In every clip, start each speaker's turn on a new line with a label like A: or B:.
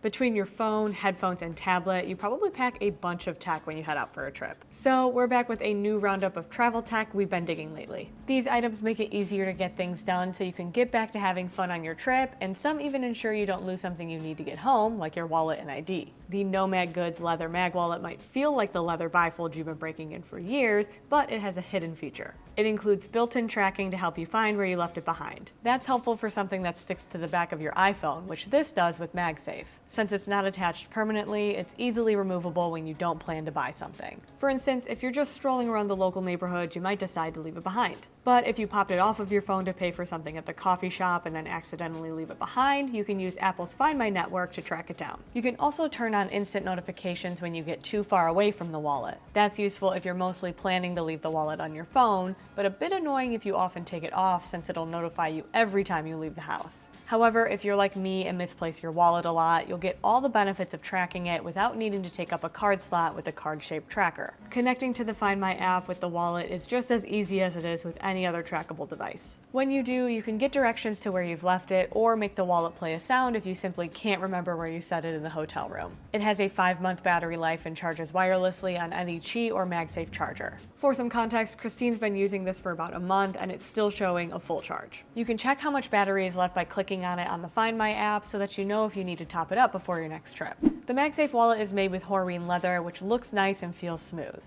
A: Between your phone, headphones, and tablet, you probably pack a bunch of tech when you head out for a trip. So we're back with a new roundup of travel tech we've been digging lately. These items make it easier to get things done so you can get back to having fun on your trip, and some even ensure you don't lose something you need to get home, like your wallet and ID. The Nomad Goods leather mag wallet might feel like the leather bifold you've been breaking in for years, but it has a hidden feature. It includes built-in tracking to help you find where you left it behind. That's helpful for something that sticks to the back of your iPhone, which this does with MagSafe. Since it's not attached permanently, it's easily removable when you don't plan to buy something. For instance, if you're just strolling around the local neighborhood, you might decide to leave it behind. But if you popped it off of your phone to pay for something at the coffee shop and then accidentally leave it behind, you can use Apple's Find My network to track it down. You can also turn on instant notifications when you get too far away from the wallet. That's useful if you're mostly planning to leave the wallet on your phone, but a bit annoying if you often take it off since it'll notify you every time you leave the house. However, if you're like me and misplace your wallet a lot, you'll get all the benefits of tracking it without needing to take up a card slot with a card-shaped tracker. Connecting to the Find My app with the wallet is just as easy as it is with any other trackable device. When you do, you can get directions to where you've left it or make the wallet play a sound if you simply can't remember where you set it in the hotel room. It has a 5-month battery life and charges wirelessly on any Qi or MagSafe charger. For some context, Christine's been using this for about a month and it's still showing a full charge. You can check how much battery is left by clicking on it on the Find My app so that you know if you need to top it up before your next trip. The MagSafe wallet is made with Horween leather, which looks nice and feels smooth.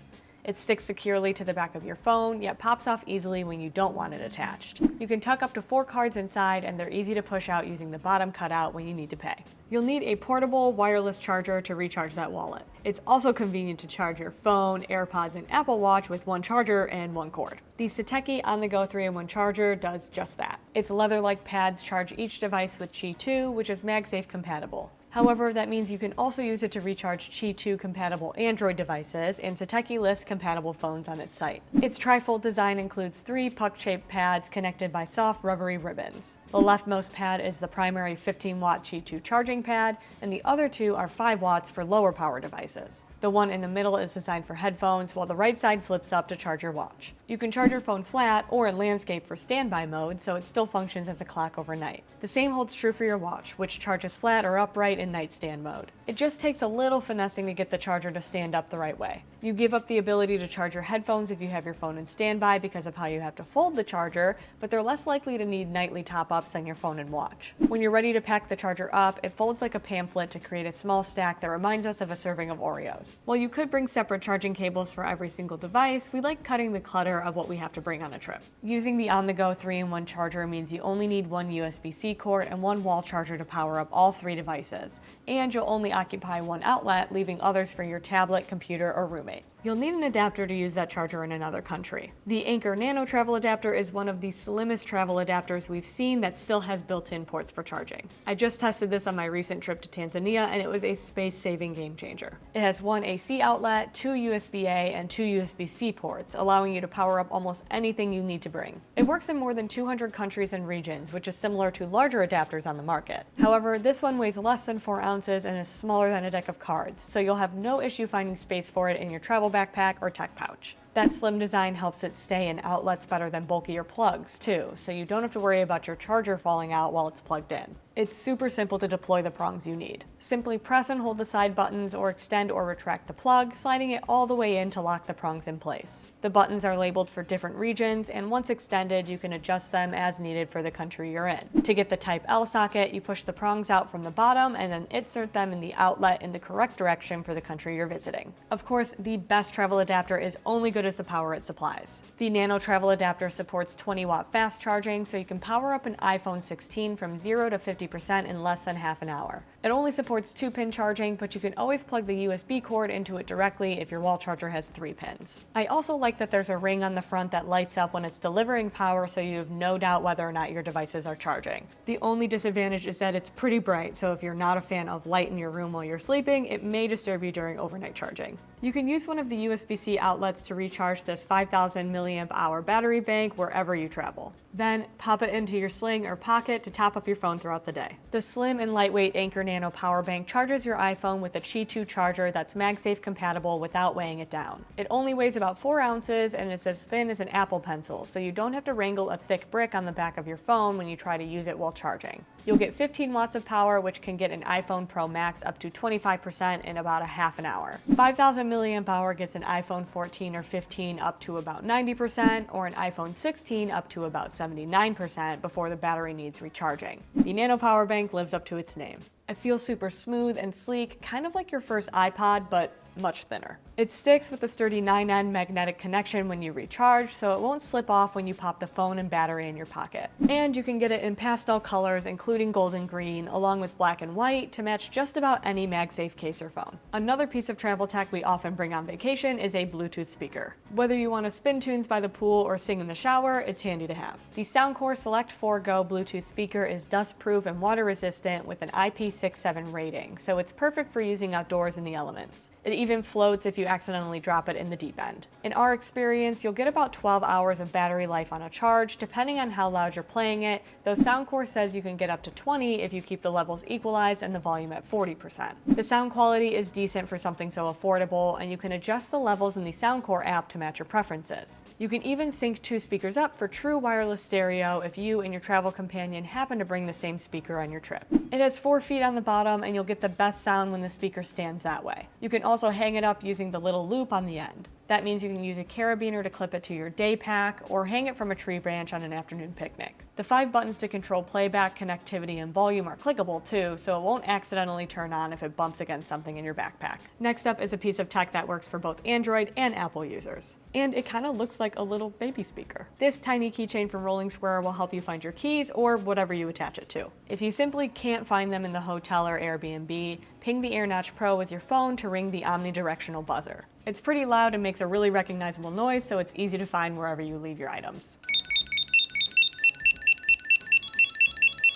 A: It sticks securely to the back of your phone, yet pops off easily when you don't want it attached. You can tuck up to 4 cards inside, and they're easy to push out using the bottom cutout when you need to pay. You'll need a portable, wireless charger to recharge that wallet. It's also convenient to charge your phone, AirPods, and Apple Watch with one charger and one cord. The Satechi OntheGo 3-in-1 charger does just that. Its leather-like pads charge each device with Qi 2, which is MagSafe compatible. However, that means you can also use it to recharge Qi 2 compatible Android devices, and Satechi lists compatible phones on its site. Its trifold design includes 3 puck-shaped pads connected by soft rubbery ribbons. The leftmost pad is the primary 15-watt Qi 2 charging pad, and the other 2 are 5 watts for lower power devices. The one in the middle is designed for headphones, while the right side flips up to charge your watch. You can charge your phone flat or in landscape for standby mode, so it still functions as a clock overnight. The same holds true for your watch, which charges flat or upright in nightstand mode. It just takes a little finessing to get the charger to stand up the right way. You give up the ability to charge your headphones if you have your phone in standby because of how you have to fold the charger, but they're less likely to need nightly top-ups on your phone and watch. When you're ready to pack the charger up, it folds like a pamphlet to create a small stack that reminds us of a serving of Oreos. While you could bring separate charging cables for every single device, we like cutting the clutter of what we have to bring on a trip. Using the OntheGo 3-in-1 charger means you only need one USB-C cord and one wall charger to power up all 3 devices, and you'll only occupy one outlet, leaving others for your tablet, computer, or roommate. You'll need an adapter to use that charger in another country. The Anker Nano travel adapter is one of the slimmest travel adapters we've seen that still has built-in ports for charging. I just tested this on my recent trip to Tanzania, and it was a space-saving game changer. It has one AC outlet, 2 USB-A, and 2 USB-C ports, allowing you to power up almost anything you need to bring. It works in more than 200 countries and regions, which is similar to larger adapters on the market. However, this one weighs less than 4 ounces and is smaller than a deck of cards, so you'll have no issue finding space for it in your travel backpack or tech pouch. That slim design helps it stay in outlets better than bulkier plugs, too, so you don't have to worry about your charger falling out while it's plugged in. It's super simple to deploy the prongs you need. Simply press and hold the side buttons or extend or retract the plug, sliding it all the way in to lock the prongs in place. The buttons are labeled for different regions, and once extended, you can adjust them as needed for the country you're in. To get the Type L socket, you push the prongs out from the bottom and then insert them in the outlet in the correct direction for the country you're visiting. Of course, the best travel adapter is only good as the power it supplies. The Nano travel adapter supports 20-watt fast charging, so you can power up an iPhone 16 from 0 to 50% in less than half an hour. It only supports 2-pin charging, but you can always plug the USB cord into it directly if your wall charger has 3 pins. I also like that there's a ring on the front that lights up when it's delivering power, so you have no doubt whether or not your devices are charging. The only disadvantage is that it's pretty bright, so if you're not a fan of light in your room while you're sleeping, it may disturb you during overnight charging. You can use one of the USB-C outlets to recharge recharge this 5,000 milliamp hour battery bank wherever you travel. Then pop it into your sling or pocket to top up your phone throughout the day. The slim and lightweight Anker Nano power bank charges your iPhone with a Qi 2 charger that's MagSafe compatible without weighing it down. It only weighs about 4 ounces and it's as thin as an Apple Pencil, so you don't have to wrangle a thick brick on the back of your phone when you try to use it while charging. You'll get 15 watts of power, which can get an iPhone Pro Max up to 25% in about a half an hour. 5,000 milliamp hour gets an iPhone 14 or 15 up to about 90%, or an iPhone 16 up to about 79% before the battery needs recharging. The Nano power bank lives up to its name. It feels super smooth and sleek, kind of like your first iPod, but much thinner. It sticks with a sturdy 9N magnetic connection when you recharge, so it won't slip off when you pop the phone and battery in your pocket. And you can get it in pastel colors, including gold and green, along with black and white to match just about any MagSafe case or phone. Another piece of travel tech we often bring on vacation is a Bluetooth speaker. Whether you want to spin tunes by the pool or sing in the shower, it's handy to have. The Soundcore Select 4Go Bluetooth speaker is dust-proof and water-resistant with an IP67 rating, so it's perfect for using outdoors in the elements. It even floats if you accidentally drop it in the deep end. In our experience, you'll get about 12 hours of battery life on a charge, depending on how loud you're playing it, though Soundcore says you can get up to 20 if you keep the levels equalized and the volume at 40%. The sound quality is decent for something so affordable, and you can adjust the levels in the Soundcore app to match your preferences. You can even sync 2 speakers up for true wireless stereo if you and your travel companion happen to bring the same speaker on your trip. It has 4 feet on the bottom, and you'll get the best sound when the speaker stands that way. You can also hang it up using the little loop on the end. That means you can use a carabiner to clip it to your day pack or hang it from a tree branch on an afternoon picnic. The 5 buttons to control playback, connectivity, and volume are clickable too, so it won't accidentally turn on if it bumps against something in your backpack. Next up is a piece of tech that works for both Android and Apple users. And it kind of looks like a little baby speaker. This tiny keychain from Rolling Square will help you find your keys or whatever you attach it to. If you simply can't find them in the hotel or Airbnb, ping the AirNotch Pro with your phone to ring the omnidirectional buzzer. It's pretty loud and makes a really recognizable noise, so it's easy to find wherever you leave your items.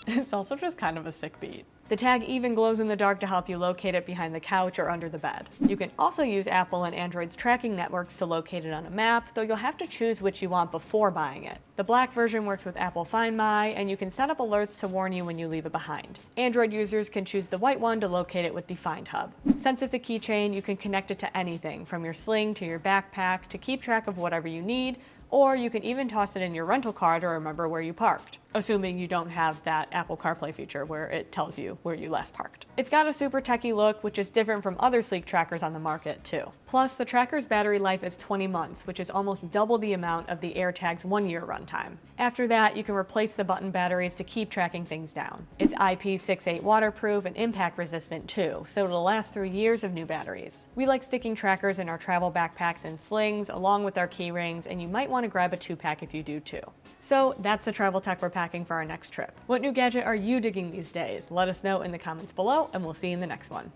A: It's also just kind of a sick beat. The tag even glows in the dark to help you locate it behind the couch or under the bed. You can also use Apple and Android's tracking networks to locate it on a map, though you'll have to choose which you want before buying it. The black version works with Apple Find My, and you can set up alerts to warn you when you leave it behind. Android users can choose the white one to locate it with the Find Hub. Since it's a keychain, you can connect it to anything, from your sling to your backpack, to keep track of whatever you need, or you can even toss it in your rental car to remember where you parked, assuming you don't have that Apple CarPlay feature where it tells you where you last parked. It's got a super techie look, which is different from other sleek trackers on the market too. Plus, the tracker's battery life is 20 months, which is almost double the amount of the AirTag's 1-year runtime. After that, you can replace the button batteries to keep tracking things down. It's IP68 waterproof and impact resistant too, so it'll last through years of new batteries. We like sticking trackers in our travel backpacks and slings, along with our key rings, and you might want to grab a 2-pack if you do too. So that's the travel tech we're packing for our next trip. What new gadget are you digging these days? Let us know in the comments below, and we'll see you in the next one.